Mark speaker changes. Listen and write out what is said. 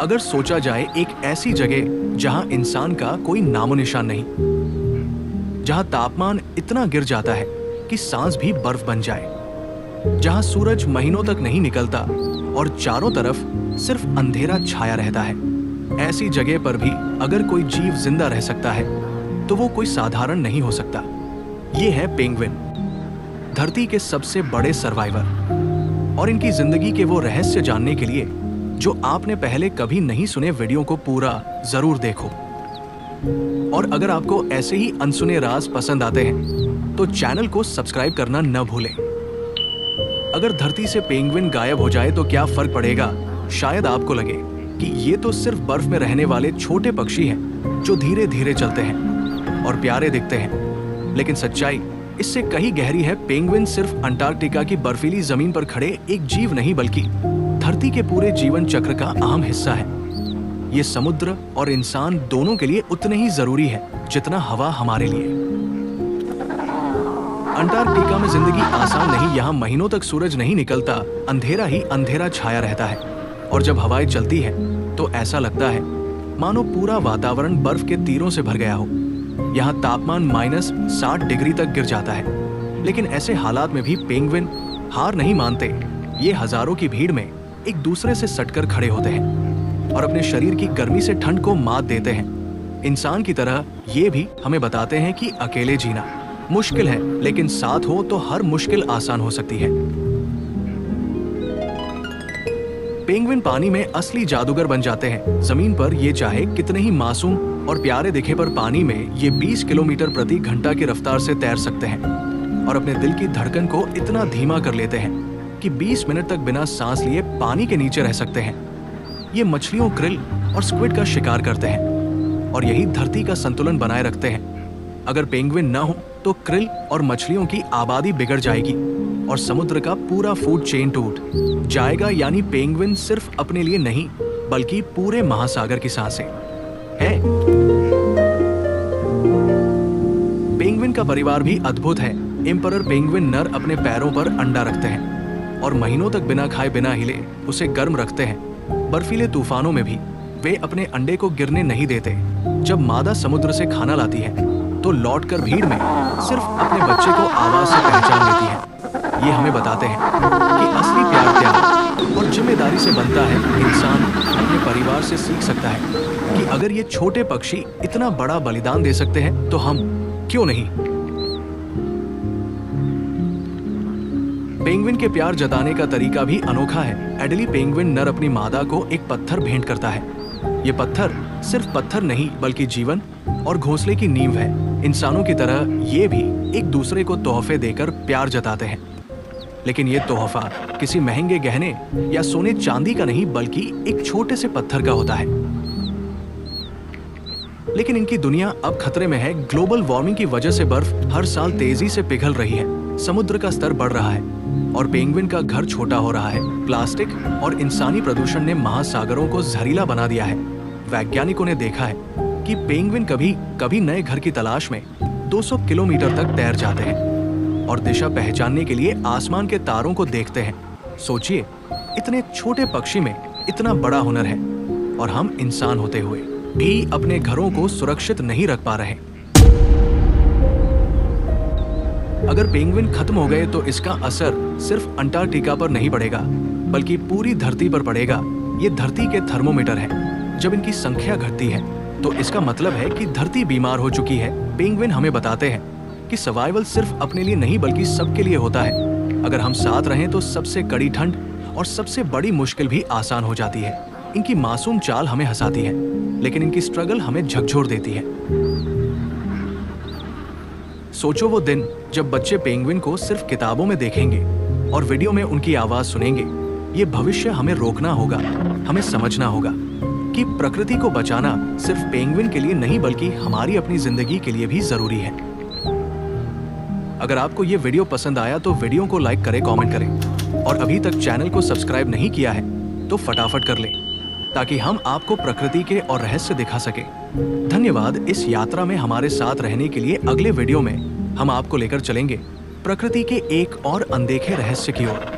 Speaker 1: अगर सोचा जाए एक ऐसी जगह जहां इंसान का कोई नामो निशान नहीं, जहां तापमान इतना गिर जाता है कि सांस भी बर्फ बन जाए, जहां सूरज महीनों तक नहीं निकलता और चारों तरफ सिर्फ अंधेरा छाया रहता है, ऐसी जगह पर भी अगर कोई जीव जिंदा रह सकता है तो वो कोई साधारण नहीं हो सकता। ये है पेंगुइन, धरती के सबसे बड़े सर्वाइवर। और इनकी जिंदगी के वो रहस्य जानने के लिए जो आपने पहले कभी नहीं सुने, वीडियो को पूरा जरूर देखो। और अगर आपको ऐसे ही अनसुने राज पसंद आते हैं तो चैनल को सब्सक्राइब करना न भूलें। अगर धरती से पेंगुइन गायब हो जाए तो क्या फर्क पड़ेगा? शायद आपको लगे कि ये तो सिर्फ बर्फ में रहने वाले छोटे पक्षी हैं जो धीरे धीरे चलते हैं और प्यारे दिखते हैं, लेकिन सच्चाई इससे कहीं गहरी है। पेंगुइन सिर्फ अंटार्कटिका की बर्फीली जमीन पर खड़े एक जीव नहीं, बल्कि धरती के पूरे जीवन चक्र का अहम हिस्सा है। ये समुद्र और इंसान दोनों के लिए उतने ही जरूरी है जितना हवा हमारे लिए। अंटार्कटिका में जिंदगी आसान नहीं। यहाँ महीनों तक सूरज नहीं निकलता, अंधेरा ही अंधेरा छाया रहता है, और जब हवाएं चलती है तो ऐसा लगता है मानो पूरा वातावरण बर्फ के तीरों से भर गया हो। यहाँ तापमान -60 डिग्री तक गिर जाता है, लेकिन ऐसे हालात में भी पेंगुइन हार नहीं मानते। ये हजारों की भीड़ में एक दूसरे से सटकर खड़े होते हैं और अपने शरीर की गर्मी से ठंड को मात देते हैं। इंसान की तरह ये भी हमें बताते हैं कि अकेले जीना मुश्किल है, लेकिन साथ हो तो हर मुश्किल आसान हो सकती है। पेंगुइन पानी में असली जादूगर बन जाते हैं। जमीन पर ये चाहे कितने ही मासूम और प्यारे दिखे, पर पानी में ये 20 किलोमीटर प्रति घंटा की रफ्तार से तैर सकते हैं और अपने दिल की धड़कन को इतना धीमा कर लेते हैं कि 20 मिनट तक बिना सांस लिए पानी के नीचे रह सकते हैं। ये मछलियों, क्रिल और स्क्विड का शिकार करते हैं और यही धरती का संतुलन बनाए रखते हैं। अगर पेंगुइन न हो तो क्रिल और मछलियों की आबादी बिगड़ जाएगी और समुद्र का पूरा फूड चेन टूट जाएगा। यानी पेंगुइन सिर्फ अपने लिए नहीं, बल्कि पूरे महासागर की सांसें है। पेंगुइन का परिवार भी अद्भुत है। एम्परर पेंगुइन नर अपने पैरों पर अंडा रखते हैं और महीनों तक बिना खाए बिना हिले उसे गर्म रखते हैं। बर्फीले तूफानों में भी वे अपने अंडे को गिरने नहीं देते। जब मादा समुद्र से खाना लाती है तो लौटकर भीड़ में सिर्फ अपने बच्चे को आवाज से पहचान लेती है। ये हमें बताते हैं कि असली प्यार क्या है और जिम्मेदारी से बनता है। इंसान अपने परिवार से सीख सकता है कि अगर ये छोटे पक्षी इतना बड़ा बलिदान दे सकते हैं तो हम क्यों नहीं। पेंगुइन के प्यार जताने का तरीका भी अनोखा है। एडली पेंगुइन नर अपनी मादा को एक पत्थर भेंट करता है। ये पत्थर सिर्फ पत्थर नहीं, बल्कि जीवन और घोंसले की नींव है। इंसानों की तरह ये भी एक दूसरे को तोहफे देकर प्यार जताते हैं, लेकिन ये तोहफा किसी महंगे गहने या सोने चांदी का नहीं, बल्कि एक छोटे से पत्थर का होता है। लेकिन इनकी दुनिया अब खतरे में है। ग्लोबल वार्मिंग की वजह से बर्फ हर साल तेजी से पिघल रही है, समुद्र का स्तर बढ़ रहा है और पेंगुइन का घर छोटा हो रहा है। प्लास्टिक और इंसानी प्रदूषण ने महासागरों को जहरीला बना दिया है। वैज्ञानिकों ने देखा है कि पेंगुइन कभी नए घर की तलाश में 200 किलोमीटर तक तैर जाते हैं और दिशा पहचानने के लिए आसमान के तारों को देखते हैं। सोचिए, इतने छोटे पक्षी में इतना बड़ा हुनर है और हम इंसान होते हुए भी अपने घरों को सुरक्षित नहीं रख पा रहे। अगर पेंगुइन खत्म हो गए तो इसका असर सिर्फ अंटार्कटिका पर नहीं पड़ेगा, बल्कि पूरी धरती पर पड़ेगा। ये धरती के थर्मोमीटर है। जब इनकी संख्या घटती है तो इसका मतलब है कि धरती बीमार हो चुकी है। पेंगुइन हमें बताते हैं कि सर्वाइवल सिर्फ अपने लिए नहीं, बल्कि सबके लिए होता है। अगर हम साथ रहें तो सबसे कड़ी ठंड और सबसे बड़ी मुश्किल भी आसान हो जाती है। इनकी मासूम चाल हमें हंसाती है, लेकिन इनकी स्ट्रगल हमें झकझोर देती है। सोचो वो दिन जब बच्चे पेंगुइन को सिर्फ किताबों में देखेंगे और वीडियो में उनकी आवाज सुनेंगे। ये भविष्य हमें रोकना होगा। हमें समझना होगा कि प्रकृति को बचाना सिर्फ पेंगुइन के लिए नहीं, बल्कि हमारी अपनी जिंदगी के लिए भी जरूरी है। अगर आपको ये वीडियो पसंद आया तो वीडियो को लाइक करें, कमेंट करें और अभी तक चैनल को सब्सक्राइब नहीं किया है तो फटाफट कर लें, ताकि हम आपको प्रकृति के और रहस्य दिखा सके। धन्यवाद इस यात्रा में हमारे साथ रहने के लिए। अगले वीडियो में हम आपको लेकर चलेंगे प्रकृति के एक और अनदेखे रहस्य की ओर।